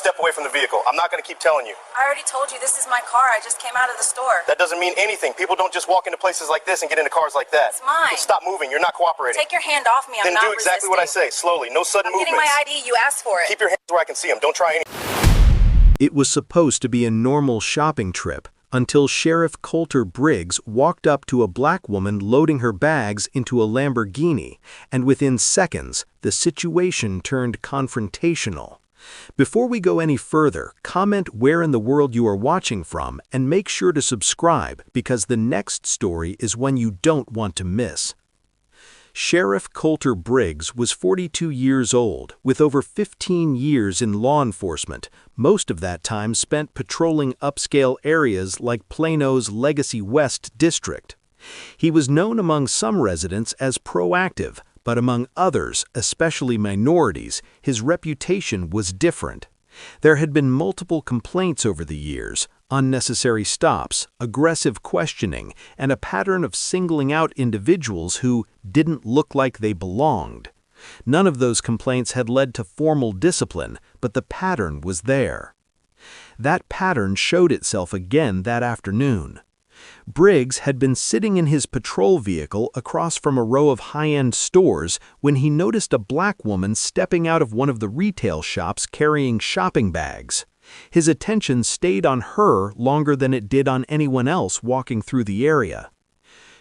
step away from the vehicle. I'm not going to keep telling you. I already told you this is my car. I just came out of the store. That doesn't mean anything. People don't just walk into places like this and get into cars like that. It's mine. Then stop moving. You're not cooperating. Take your hand off me. I'm then not do exactly what I say. Slowly. No sudden movements. I'm getting my ID. You asked for it. Keep your hands where I can see them. Don't try any. It was supposed to be a normal shopping trip until Sheriff Colter Briggs walked up to a black woman loading her bags into a Lamborghini, and within seconds, the situation turned confrontational. Before we go any further, comment where in the world you are watching from and make sure to subscribe because the next story is one you don't want to miss. Sheriff Colter Briggs was 42 years old, with over 15 years in law enforcement, most of that time spent patrolling upscale areas like Plano's Legacy West district. He was known among some residents as proactive, but among others, especially minorities, his reputation was different. There had been multiple complaints over the years, unnecessary stops, aggressive questioning, and a pattern of singling out individuals who didn't look like they belonged. None of those complaints had led to formal discipline, but the pattern was there. That pattern showed itself again that afternoon. Briggs had been sitting in his patrol vehicle across from a row of high-end stores when he noticed a black woman stepping out of one of the retail shops carrying shopping bags. His attention stayed on her longer than it did on anyone else walking through the area.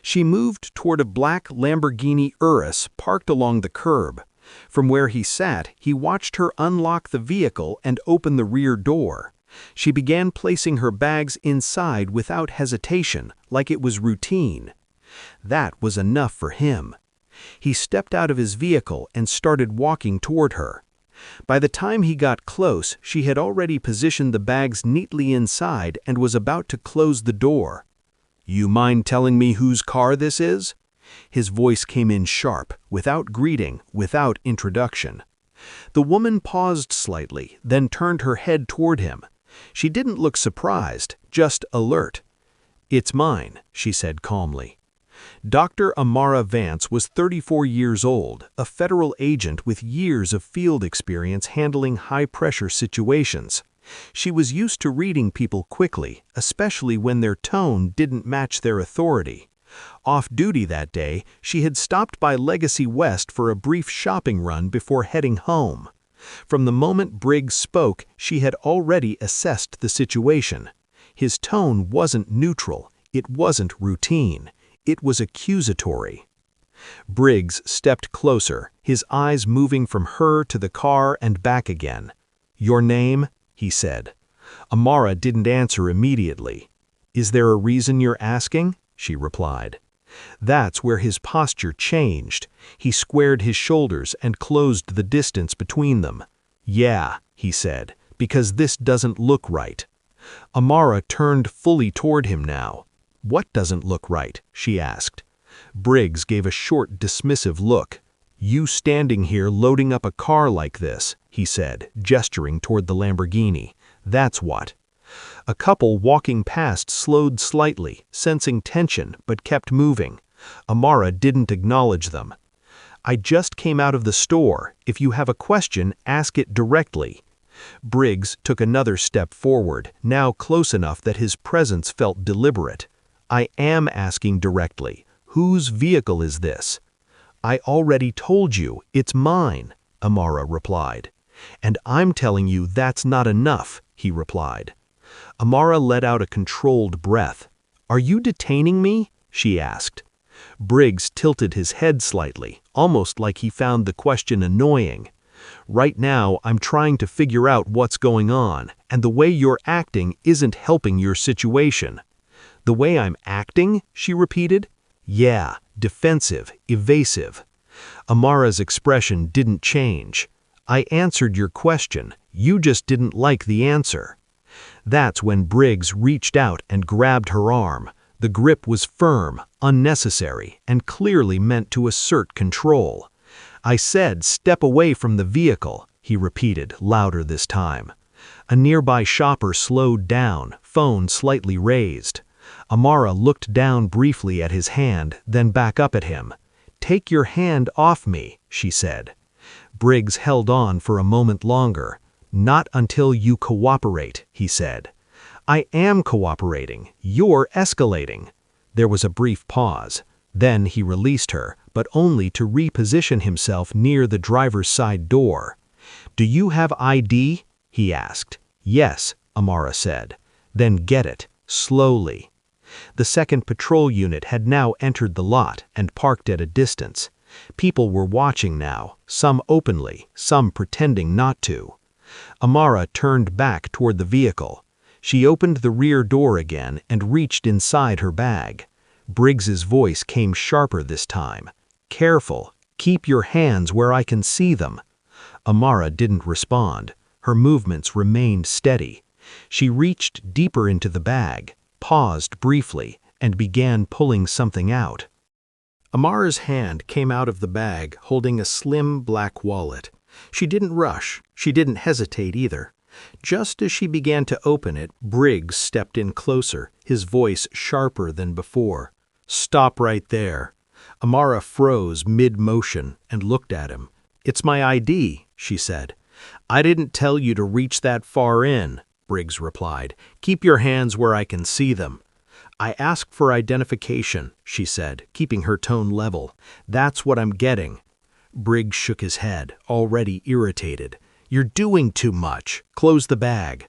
She moved toward a black Lamborghini Urus parked along the curb. From where he sat, he watched her unlock the vehicle and open the rear door. She began placing her bags inside without hesitation, like it was routine. That was enough for him. He stepped out of his vehicle and started walking toward her. By the time he got close, she had already positioned the bags neatly inside and was about to close the door. "You mind telling me whose car this is?" His voice came in sharp, without greeting, without introduction. The woman paused slightly, then turned her head toward him. She didn't look surprised, just alert. "It's mine," she said calmly. Dr. Amara Vance was 34 years old, a federal agent with years of field experience handling high-pressure situations. She was used to reading people quickly, especially when their tone didn't match their authority. Off-duty that day, she had stopped by Legacy West for a brief shopping run before heading home. From the moment Briggs spoke, she had already assessed the situation. His tone wasn't neutral, it wasn't routine. It was accusatory. Briggs stepped closer, his eyes moving from her to the car and back again. "Your name?" he said. Amara didn't answer immediately. "Is there a reason you're asking?" she replied. That's where his posture changed. He squared his shoulders and closed the distance between them. "Yeah," he said, "because this doesn't look right." Amara turned fully toward him now. "What doesn't look right?" she asked. Briggs gave a short, dismissive look. "You standing here loading up a car like this," he said, gesturing toward the Lamborghini. "That's what." A couple walking past slowed slightly, sensing tension, but kept moving. Amara didn't acknowledge them. "I just came out of the store. If you have a question, ask it directly." Briggs took another step forward, now close enough that his presence felt deliberate. "I am asking directly. Whose vehicle is this?" "I already told you, it's mine," Amara replied. "And I'm telling you that's not enough," he replied. Amara let out a controlled breath. "Are you detaining me?" she asked. Briggs tilted his head slightly, almost like he found the question annoying. "Right now, I'm trying to figure out what's going on, and the way you're acting isn't helping your situation." "The way I'm acting?" she repeated. "Yeah, defensive, evasive." Amara's expression didn't change. "I answered your question. You just didn't like the answer." That's when Briggs reached out and grabbed her arm. The grip was firm, unnecessary, and clearly meant to assert control. "I said step away from the vehicle," he repeated, louder this time. A nearby shopper slowed down, phone slightly raised. Amara looked down briefly at his hand, then back up at him. "Take your hand off me," she said. Briggs held on for a moment longer. "Not until you cooperate," he said. "I am cooperating. You're escalating." There was a brief pause. Then he released her, but only to reposition himself near the driver's side door. "Do you have ID?" he asked. "Yes," Amara said. "Then get it, slowly." The second patrol unit had now entered the lot and parked at a distance. People were watching now, some openly, some pretending not to. Amara turned back toward the vehicle. She opened the rear door again and reached inside her bag. Briggs's voice came sharper this time. "Careful, keep your hands where I can see them." Amara didn't respond. Her movements remained steady. She reached deeper into the bag, paused briefly, and began pulling something out. Amara's hand came out of the bag holding a slim black wallet. She didn't rush, she didn't hesitate either. Just as she began to open it, Briggs stepped in closer, his voice sharper than before. "Stop right there." Amara froze mid-motion and looked at him. "It's my ID," she said. "I didn't tell you to reach that far in," Briggs replied. "Keep your hands where I can see them." "I asked for identification," she said, keeping her tone level. "That's what I'm getting." Briggs shook his head, already irritated. "You're doing too much. Close the bag."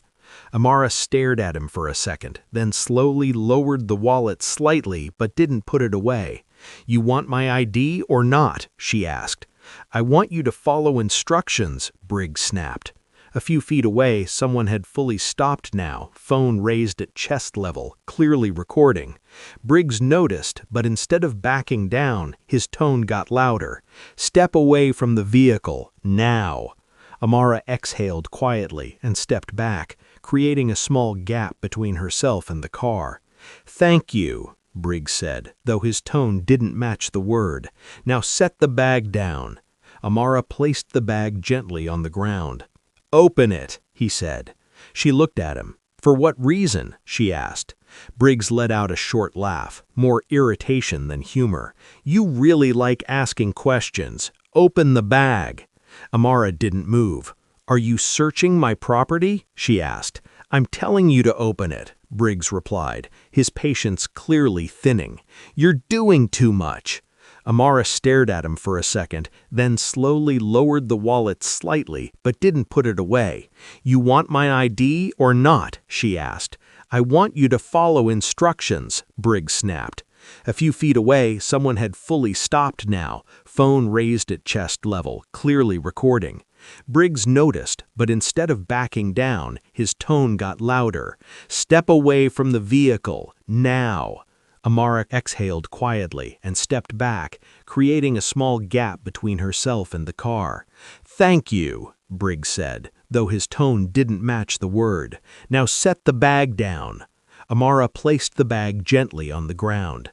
Amara stared at him for a second, then slowly lowered the wallet slightly but didn't put it away. "You want my ID or not?" she asked. "I want you to follow instructions," Briggs snapped. A few feet away, someone had fully stopped now, phone raised at chest level, clearly recording. Briggs noticed, but instead of backing down, his tone got louder. "Step away from the vehicle, now." Amara exhaled quietly and stepped back, creating a small gap between herself and the car. "Thank you," Briggs said, though his tone didn't match the word. "Now set the bag down." Amara placed the bag gently on the ground. "Open it," he said. She looked at him. "For what reason?" she asked. Briggs let out a short laugh, more irritation than humor. "You really like asking questions. Open the bag." Amara didn't move. "Are you searching my property?" she asked. "I'm telling you to open it," Briggs replied, his patience clearly thinning. "You're doing too much." Amara stared at him for a second, then slowly lowered the wallet slightly, but didn't put it away. "You want my ID or not?" she asked. "I want you to follow instructions," Briggs snapped. A few feet away, someone had fully stopped now, phone raised at chest level, clearly recording. Briggs noticed, but instead of backing down, his tone got louder. "Step away from the vehicle, now." Amara exhaled quietly and stepped back, creating a small gap between herself and the car. "Thank you," Briggs said, though his tone didn't match the word. "Now set the bag down." Amara placed the bag gently on the ground.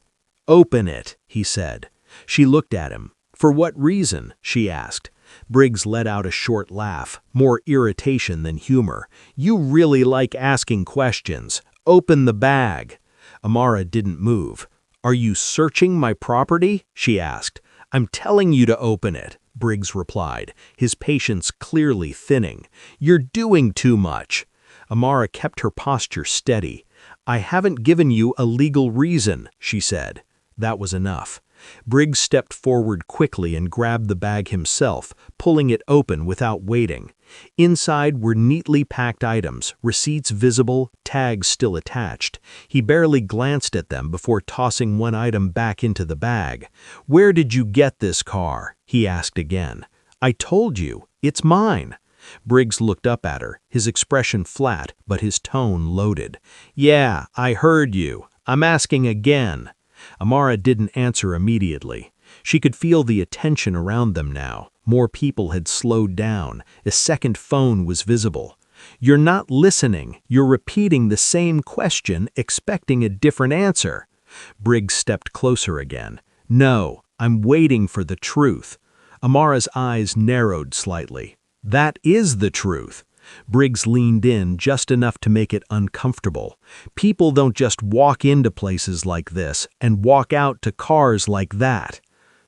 "Open it," he said. She looked at him. "For what reason?" she asked. Briggs let out a short laugh, more irritation than humor. "You really like asking questions. Open the bag." Amara didn't move. "Are you searching my property?" she asked. "I'm telling you to open it," Briggs replied, his patience clearly thinning. "You're doing too much." Amara kept her posture steady. "I haven't given you a legal reason," she said. That was enough. Briggs stepped forward quickly and grabbed the bag himself, pulling it open without waiting. Inside were neatly packed items, receipts visible, tags still attached. He barely glanced at them before tossing one item back into the bag. "Where did you get this car?" he asked again. "I told you, it's mine." Briggs looked up at her, his expression flat, but his tone loaded. "Yeah, I heard you. I'm asking again." Amara didn't answer immediately. She could feel the attention around them now. More people had slowed down. A second phone was visible. "You're not listening. You're repeating the same question, expecting a different answer." Briggs stepped closer again. "No, I'm waiting for the truth." Amara's eyes narrowed slightly. "That is the truth." Briggs leaned in just enough to make it uncomfortable. "People don't just walk into places like this and walk out to cars like that."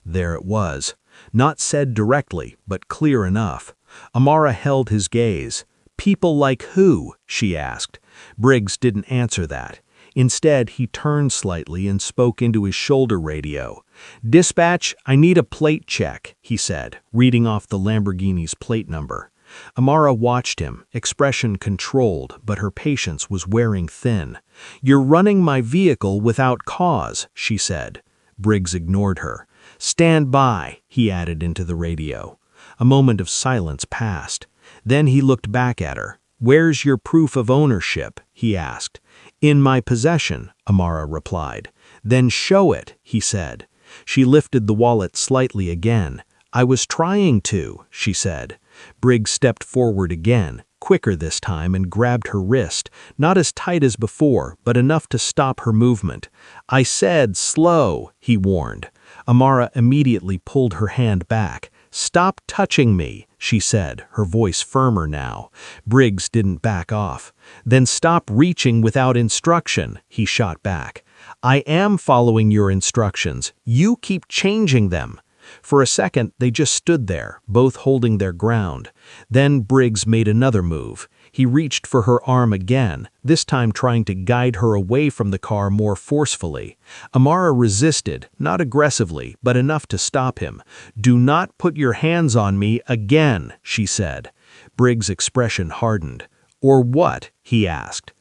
There it was. Not said directly, but clear enough. Amara held his gaze. People like who? She asked. Briggs didn't answer that. Instead, he turned slightly and spoke into his shoulder radio. "Dispatch, I need a plate check," he said, reading off the Lamborghini's plate number. Amara watched him, expression controlled, but her patience was wearing thin. "You're running my vehicle without cause," she said. Briggs ignored her. "Stand by," he added into the radio. A moment of silence passed. Then he looked back at her. "Where's your proof of ownership?" he asked. "In my possession," Amara replied. "Then show it," he said. She lifted the wallet slightly again. "I was trying to," she said. Briggs stepped forward again, quicker this time, and grabbed her wrist, not as tight as before, but enough to stop her movement. "I said slow," he warned. Amara immediately pulled her hand back. "Stop touching me," she said, her voice firmer now. Briggs didn't back off. "Then stop reaching without instruction," he shot back. "I am following your instructions. You keep changing them." For a second, they just stood there, both holding their ground. Then Briggs made another move. He reached for her arm again, this time trying to guide her away from the car more forcefully. Amara resisted, not aggressively, but enough to stop him. "Do not put your hands on me again," she said. Briggs' expression hardened. "Or what?" he asked.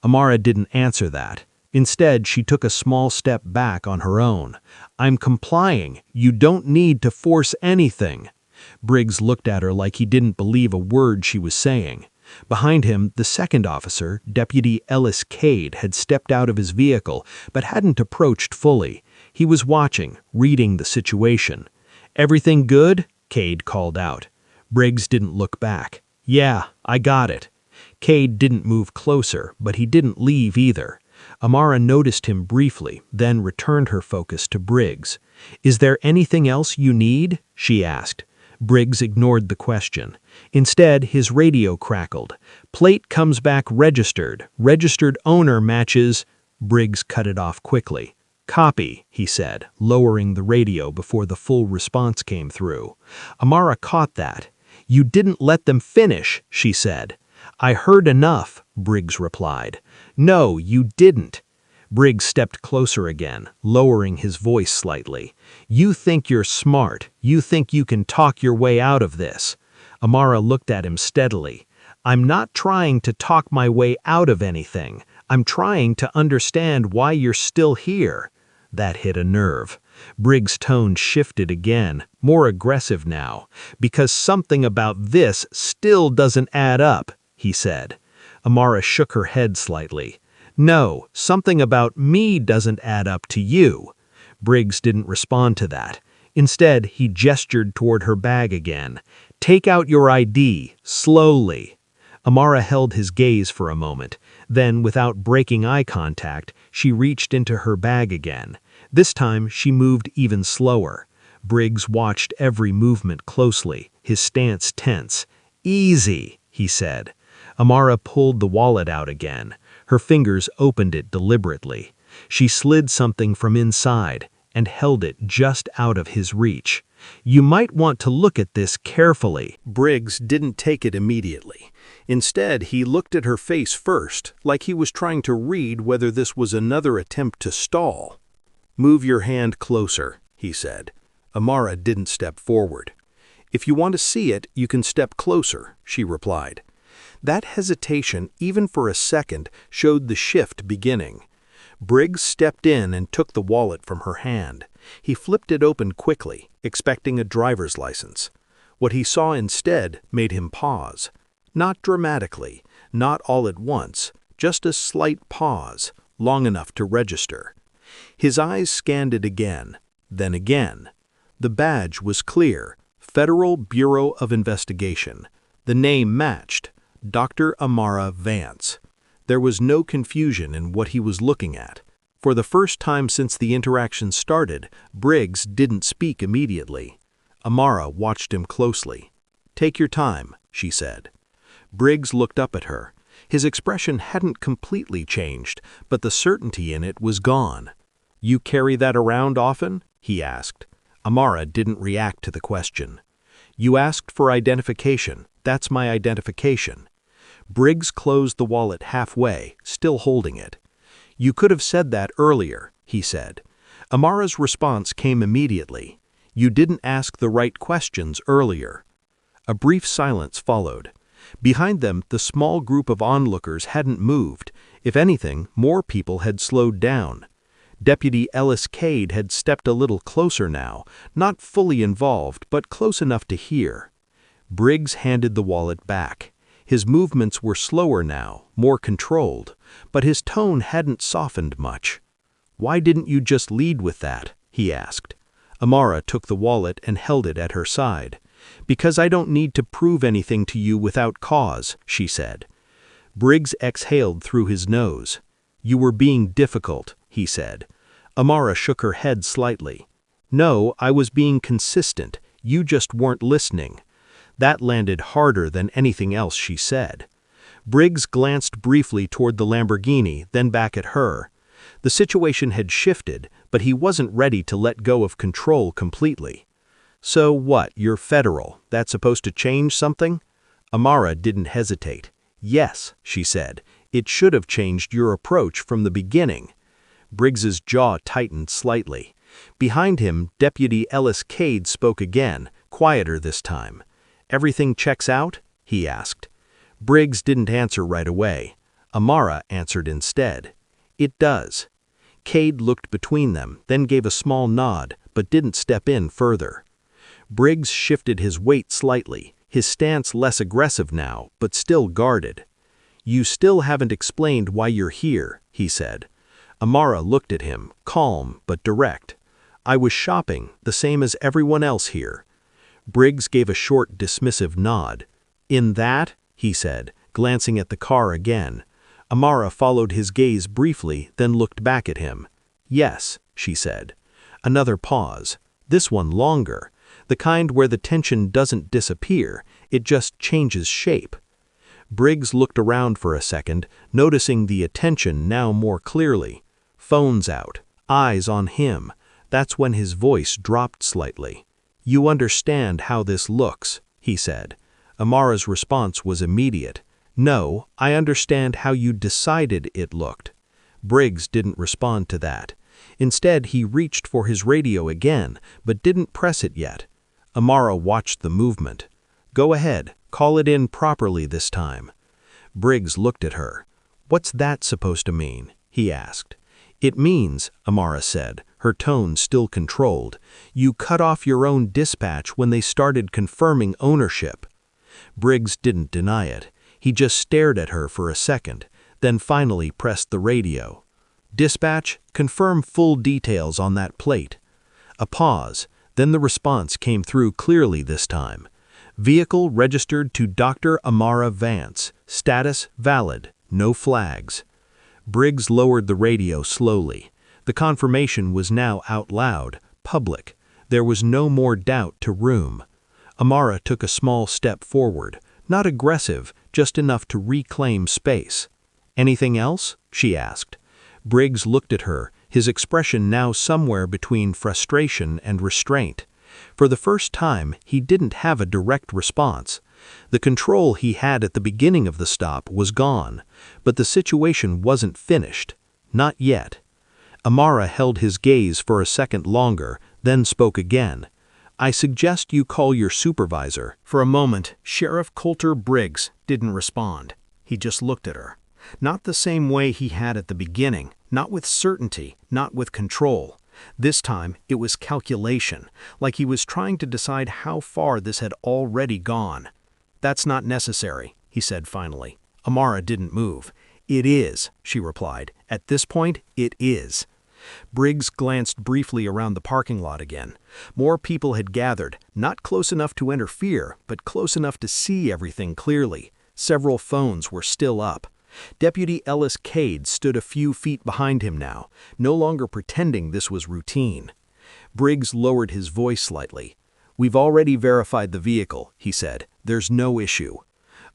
Amara didn't answer that. Instead, she took a small step back on her own. "I'm complying. You don't need to force anything." Briggs looked at her like he didn't believe a word she was saying. Behind him, the second officer, Deputy Ellis Cade, had stepped out of his vehicle, but hadn't approached fully. He was watching, reading the situation. "Everything good?" Cade called out. Briggs didn't look back. "Yeah, I got it." Cade didn't move closer, but he didn't leave either. Amara noticed him briefly, then returned her focus to Briggs. "Is there anything else you need?" she asked. Briggs ignored the question. Instead, his radio crackled. "Plate comes back registered. Registered owner matches—" Briggs cut it off quickly. "Copy," he said, lowering the radio before the full response came through. Amara caught that. "You didn't let them finish," she said. "I heard enough," Briggs replied. "No, you didn't." Briggs stepped closer again, lowering his voice slightly. "You think you're smart. You think you can talk your way out of this." Amara looked at him steadily. "I'm not trying to talk my way out of anything. I'm trying to understand why you're still here." That hit a nerve. Briggs' tone shifted again, more aggressive now. "Because something about this still doesn't add up," he said. Amara shook her head slightly. "No, something about me doesn't add up to you." Briggs didn't respond to that. Instead, he gestured toward her bag again. "Take out your ID, slowly." Amara held his gaze for a moment. Then, without breaking eye contact, she reached into her bag again. This time, she moved even slower. Briggs watched every movement closely, his stance tense. "Easy," he said. Amara pulled the wallet out again. Her fingers opened it deliberately. She slid something from inside and held it just out of his reach. "You might want to look at this carefully." Briggs didn't take it immediately. Instead, he looked at her face first, like he was trying to read whether this was another attempt to stall. "Move your hand closer," he said. Amara didn't step forward. "If you want to see it, you can step closer," she replied. That hesitation, even for a second, showed the shift beginning. Briggs stepped in and took the wallet from her hand. He flipped it open quickly, expecting a driver's license. What he saw instead made him pause. Not dramatically, not all at once, just a slight pause, long enough to register. His eyes scanned it again, then again. The badge was clear, Federal Bureau of Investigation. The name matched, Dr. Amara Vance. There was no confusion in what he was looking at. For the first time since the interaction started, Briggs didn't speak immediately. Amara watched him closely. "Take your time," she said. Briggs looked up at her. His expression hadn't completely changed, but the certainty in it was gone. "You carry that around often?" he asked. Amara didn't react to the question. "You asked for identification. That's my identification." Briggs closed the wallet halfway, still holding it. "You could have said that earlier," he said. Amara's response came immediately. "You didn't ask the right questions earlier." A brief silence followed. Behind them, the small group of onlookers hadn't moved. If anything, more people had slowed down. Deputy Ellis Cade had stepped a little closer now, not fully involved, but close enough to hear. Briggs handed the wallet back. His movements were slower now, more controlled, but his tone hadn't softened much. "Why didn't you just lead with that?" he asked. Amara took the wallet and held it at her side. "Because I don't need to prove anything to you without cause," she said. Briggs exhaled through his nose. "You were being difficult," he said. Amara shook her head slightly. "No, I was being consistent. You just weren't listening." That landed harder than anything else she said. Briggs glanced briefly toward the Lamborghini, then back at her. The situation had shifted, but he wasn't ready to let go of control completely. "So what, you're federal. That's supposed to change something?" Amara didn't hesitate. "Yes," she said. "It should have changed your approach from the beginning." Briggs's jaw tightened slightly. Behind him, Deputy Ellis Cade spoke again, quieter this time. "Everything checks out?" he asked. Briggs didn't answer right away. Amara answered instead. "It does." Cade looked between them, then gave a small nod, but didn't step in further. Briggs shifted his weight slightly, his stance less aggressive now, but still guarded. "You still haven't explained why you're here," he said. Amara looked at him, calm but direct. "I was shopping, the same as everyone else here." Briggs gave a short, dismissive nod. "In that?" he said, glancing at the car again. Amara followed his gaze briefly, then looked back at him. "Yes," she said. Another pause. This one longer. The kind where the tension doesn't disappear, it just changes shape. Briggs looked around for a second, noticing the attention now more clearly. Phones out, eyes on him. That's when his voice dropped slightly. "You understand how this looks," he said. Amara's response was immediate. "No, I understand how you decided it looked." Briggs didn't respond to that. Instead, he reached for his radio again, but didn't press it yet. Amara watched the movement. "Go ahead, call it in properly this time." Briggs looked at her. "What's that supposed to mean?" he asked. "It means," Amara said, her tone still controlled, "you cut off your own dispatch when they started confirming ownership." Briggs didn't deny it. He just stared at her for a second, then finally pressed the radio. "Dispatch, confirm full details on that plate." A pause, then the response came through clearly this time. "Vehicle registered to Dr. Amara Vance. Status valid. No flags." Briggs lowered the radio slowly. The confirmation was now out loud, public. There was no more doubt to room. Amara took a small step forward, not aggressive, just enough to reclaim space. "Anything else?" she asked. Briggs looked at her, his expression now somewhere between frustration and restraint. For the first time, he didn't have a direct response. The control he had at the beginning of the stop was gone, but the situation wasn't finished. Not yet. Amara held his gaze for a second longer, then spoke again. "I suggest you call your supervisor." For a moment, Sheriff Colter Briggs didn't respond. He just looked at her. Not the same way he had at the beginning, not with certainty, not with control. This time, it was calculation, like he was trying to decide how far this had already gone. "That's not necessary," he said finally. Amara didn't move. "It is," she replied. "At this point, it is." Briggs glanced briefly around the parking lot again. More people had gathered, not close enough to interfere, but close enough to see everything clearly. Several phones were still up. Deputy Ellis Cade stood a few feet behind him now, no longer pretending this was routine. Briggs lowered his voice slightly. "We've already verified the vehicle," he said. "There's no issue."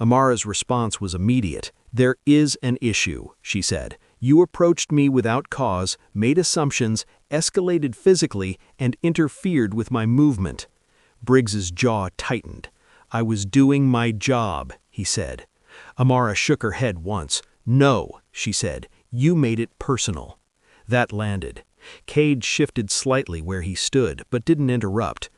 Amara's response was immediate. "There is an issue," she said. "You approached me without cause, made assumptions, escalated physically, and interfered with my movement." Briggs's jaw tightened. "I was doing my job," he said. Amara shook her head once. "No," she said. "You made it personal." That landed. Cade shifted slightly where he stood, but didn't interrupt.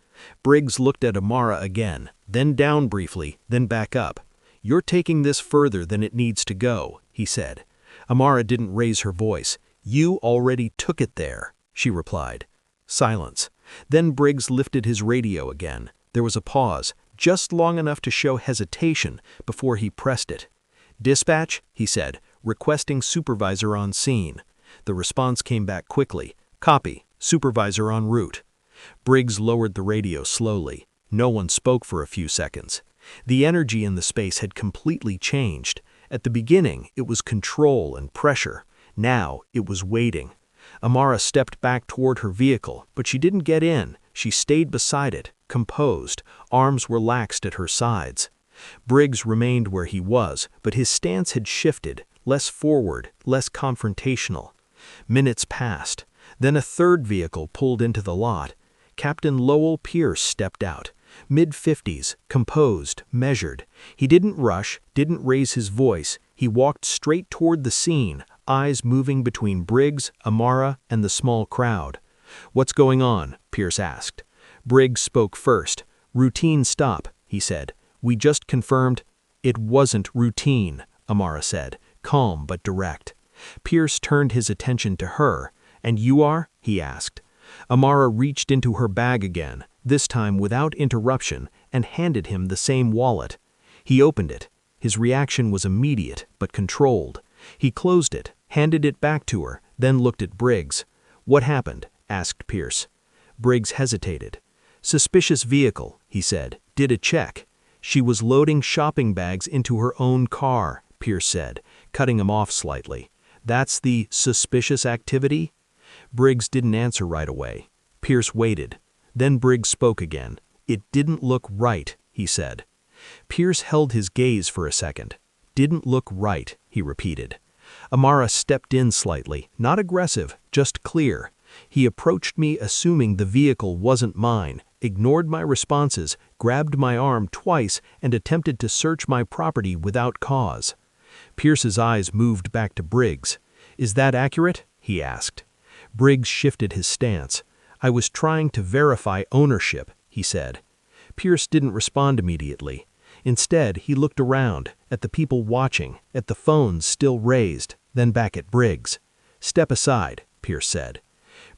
Briggs looked at Amara again, then down briefly, then back up. "You're taking this further than it needs to go," he said. Amara didn't raise her voice. "You already took it there," she replied. Silence. Then Briggs lifted his radio again. There was a pause, just long enough to show hesitation before he pressed it. "Dispatch," he said, requesting supervisor on scene. The response came back quickly. "Copy. Supervisor en route." Briggs lowered the radio slowly. No one spoke for a few seconds. The energy in the space had completely changed. At the beginning, it was control and pressure. Now, it was waiting. Amara stepped back toward her vehicle, but she didn't get in. She stayed beside it, composed, arms relaxed at her sides. Briggs remained where he was, but his stance had shifted, less forward, less confrontational. Minutes passed. Then a third vehicle pulled into the lot. Captain Lowell Pierce stepped out. Mid-50s, composed, measured. He didn't rush, didn't raise his voice. He walked straight toward the scene, eyes moving between Briggs, Amara, and the small crowd. "What's going on?" Pierce asked. Briggs spoke first. "Routine stop," he said. "We just confirmed—" "It wasn't routine," Amara said, calm but direct. Pierce turned his attention to her. "And you are?" he asked. Amara reached into her bag again, this time without interruption, and handed him the same wallet. He opened it. His reaction was immediate, but controlled. He closed it, handed it back to her, then looked at Briggs. "What happened?" asked Pierce. Briggs hesitated. "Suspicious vehicle," he said. "Did a check." "She was loading shopping bags into her own car," Pierce said, cutting him off slightly. "That's the suspicious activity?" Briggs didn't answer right away. Pierce waited. Then Briggs spoke again. "It didn't look right," he said. Pierce held his gaze for a second. "Didn't look right," he repeated. Amara stepped in slightly, not aggressive, just clear. "He approached me assuming the vehicle wasn't mine, ignored my responses, grabbed my arm twice, and attempted to search my property without cause." Pierce's eyes moved back to Briggs. "Is that accurate?" he asked. Briggs shifted his stance. "I was trying to verify ownership," he said. Pierce didn't respond immediately. Instead, he looked around, at the people watching, at the phones still raised, then back at Briggs. "Step aside," Pierce said.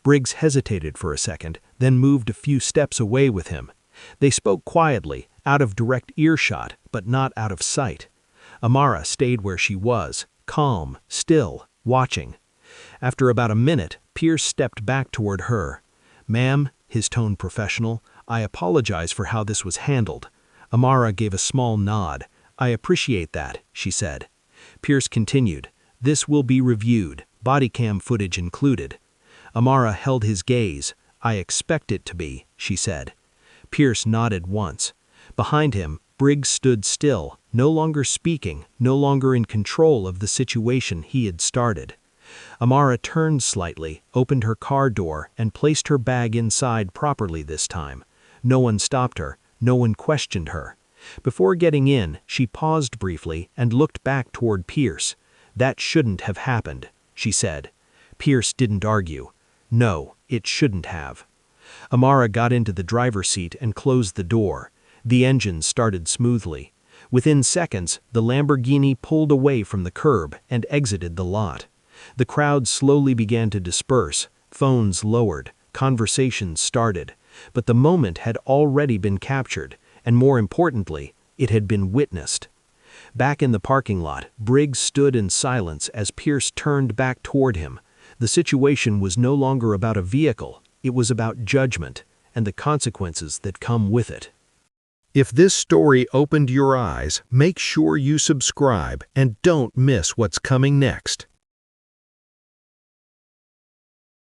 Briggs hesitated for a second, then moved a few steps away with him. They spoke quietly, out of direct earshot, but not out of sight. Amara stayed where she was, calm, still, watching. After about a minute, Pierce stepped back toward her. "Ma'am," his tone professional, "I apologize for how this was handled." Amara gave a small nod. "I appreciate that," she said. Pierce continued. "This will be reviewed, body cam footage included." Amara held his gaze. "I expect it to be," she said. Pierce nodded once. Behind him, Briggs stood still, no longer speaking, no longer in control of the situation he had started. Amara turned slightly, opened her car door, and placed her bag inside properly this time. No one stopped her. No one questioned her. Before getting in, she paused briefly and looked back toward Pierce. "That shouldn't have happened," she said. Pierce didn't argue. "No, it shouldn't have." Amara got into the driver's seat and closed the door. The engine started smoothly. Within seconds, the Lamborghini pulled away from the curb and exited the lot. The crowd slowly began to disperse. Phones lowered. Conversations started. But the moment had already been captured, and more importantly, it had been witnessed. Back in the parking lot, Briggs stood in silence as Pierce turned back toward him. The situation was no longer about a vehicle, it was about judgment, and the consequences that come with it. If this story opened your eyes, make sure you subscribe and don't miss what's coming next.